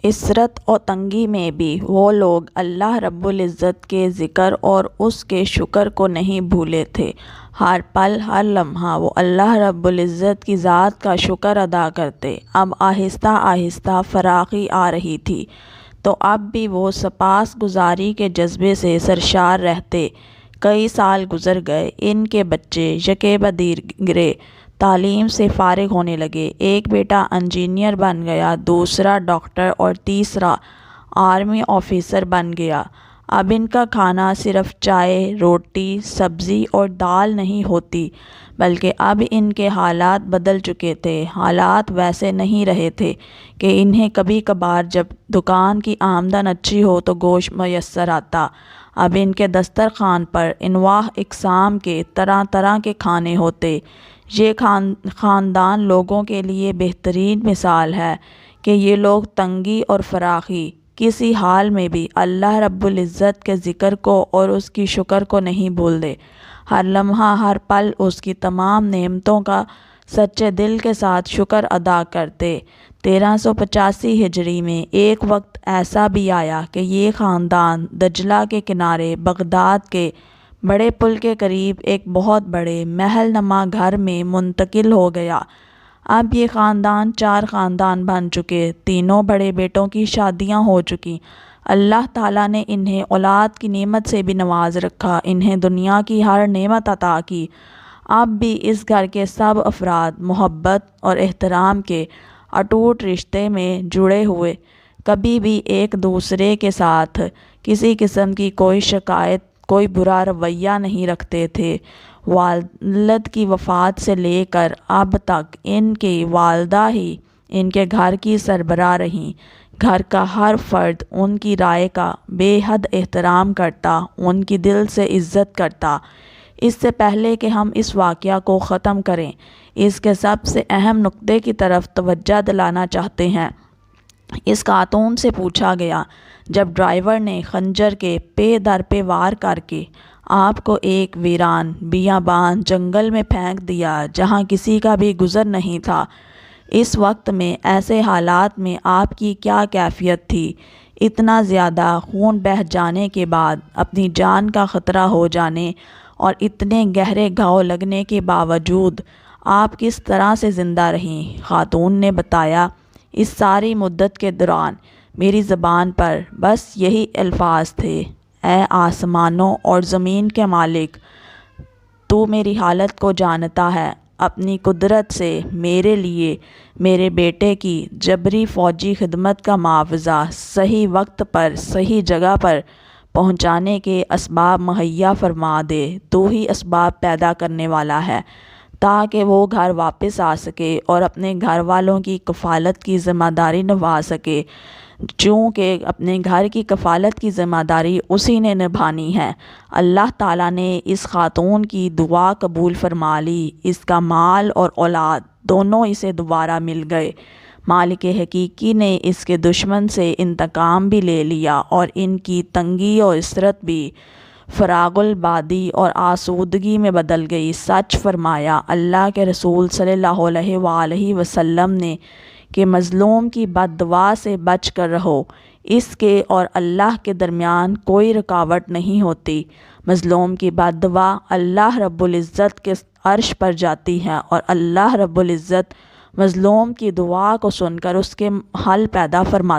عسرت اور تنگی میں بھی وہ لوگ اللہ رب العزت کے ذکر اور اس کے شکر کو نہیں بھولے تھے۔ ہر پل ہر لمحہ وہ اللہ رب العزت کی ذات کا شکر ادا کرتے۔ اب آہستہ آہستہ فراخی آ رہی تھی تو اب بھی وہ سپاس گزاری کے جذبے سے سرشار رہتے۔ کئی سال گزر گئے، ان کے بچے یکے بعد دیگرے تعلیم سے فارغ ہونے لگے۔ ایک بیٹا انجینئر بن گیا، دوسرا ڈاکٹر اور تیسرا آرمی آفیسر بن گیا۔ اب ان کا کھانا صرف چائے، روٹی، سبزی اور دال نہیں ہوتی، بلکہ اب ان کے حالات بدل چکے تھے۔ حالات ویسے نہیں رہے تھے کہ انہیں کبھی کبھار جب دکان کی آمدن اچھی ہو تو گوشت میسر آتا۔ اب ان کے دسترخوان پر انواع اقسام کے طرح طرح کے کھانے ہوتے۔ یہ خاندان لوگوں کے لیے بہترین مثال ہے کہ یہ لوگ تنگی اور فراخی کسی حال میں بھی اللہ رب العزت کے ذکر کو اور اس کی شکر کو نہیں بھولتے۔ ہر لمحہ ہر پل اس کی تمام نعمتوں کا سچے دل کے ساتھ شکر ادا کرتے۔ 1385 ہجری میں ایک وقت ایسا بھی آیا کہ یہ خاندان دجلہ کے کنارے بغداد کے بڑے پل کے قریب ایک بہت بڑے محل نما گھر میں منتقل ہو گیا۔ اب یہ خاندان 4 خاندان بن چکے، تینوں بڑے بیٹوں کی شادیاں ہو چکی۔ اللہ تعالیٰ نے انہیں اولاد کی نعمت سے بھی نواز رکھا، انہیں دنیا کی ہر نعمت عطا کی۔ اب بھی اس گھر کے سب افراد محبت اور احترام کے اٹوٹ رشتے میں جڑے ہوئے، کبھی بھی ایک دوسرے کے ساتھ کسی قسم کی کوئی شکایت، کوئی برا رویہ نہیں رکھتے تھے۔ والد کی وفات سے لے کر اب تک ان کی والدہ ہی ان کے گھر کی سربراہ رہیں۔ گھر کا ہر فرد ان کی رائے کا بے حد احترام کرتا، ان کی دل سے عزت کرتا۔ اس سے پہلے کہ ہم اس واقعہ کو ختم کریں، اس کے سب سے اہم نقطے کی طرف توجہ دلانا چاہتے ہیں۔ اس خاتون سے پوچھا گیا، جب ڈرائیور نے خنجر کے پے در پہ وار کر کے آپ کو ایک ویران بیابان جنگل میں پھینک دیا جہاں کسی کا بھی گزر نہیں تھا، اس وقت میں ایسے حالات میں آپ کی کیا کیفیت تھی؟ اتنا زیادہ خون بہہ جانے کے بعد، اپنی جان کا خطرہ ہو جانے اور اتنے گہرے گھاؤ لگنے کے باوجود آپ کس طرح سے زندہ رہیں؟ خاتون نے بتایا، اس ساری مدت کے دوران میری زبان پر بس یہی الفاظ تھے، اے آسمانوں اور زمین کے مالک، تو میری حالت کو جانتا ہے، اپنی قدرت سے میرے لیے میرے بیٹے کی جبری فوجی خدمت کا معاوضہ صحیح وقت پر صحیح جگہ پر پہنچانے کے اسباب مہیا فرما دے۔ تو ہی اسباب پیدا کرنے والا ہے تاکہ وہ گھر واپس آ سکے اور اپنے گھر والوں کی کفالت کی ذمہ داری نبھا سکے، چونکہ اپنے گھر کی کفالت کی ذمہ داری اسی نے نبھانی ہے۔ اللہ تعالیٰ نے اس خاتون کی دعا قبول فرما لی، اس کا مال اور اولاد دونوں اسے دوبارہ مل گئے۔ مالک حقیقی نے اس کے دشمن سے انتقام بھی لے لیا اور ان کی تنگی اور عسرت بھی فراغ البادی اور آسودگی میں بدل گئی۔ سچ فرمایا اللہ کے رسول صلی اللہ علیہ وآلہ وسلم نے کہ مظلوم کی بد دعا سے بچ کر رہو، اس کے اور اللہ کے درمیان کوئی رکاوٹ نہیں ہوتی۔ مظلوم کی بد دعا اللہ رب العزت کے عرش پر جاتی ہے اور اللہ رب العزت مظلوم کی دعا کو سن کر اس کے حل پیدا فرماتا ہے۔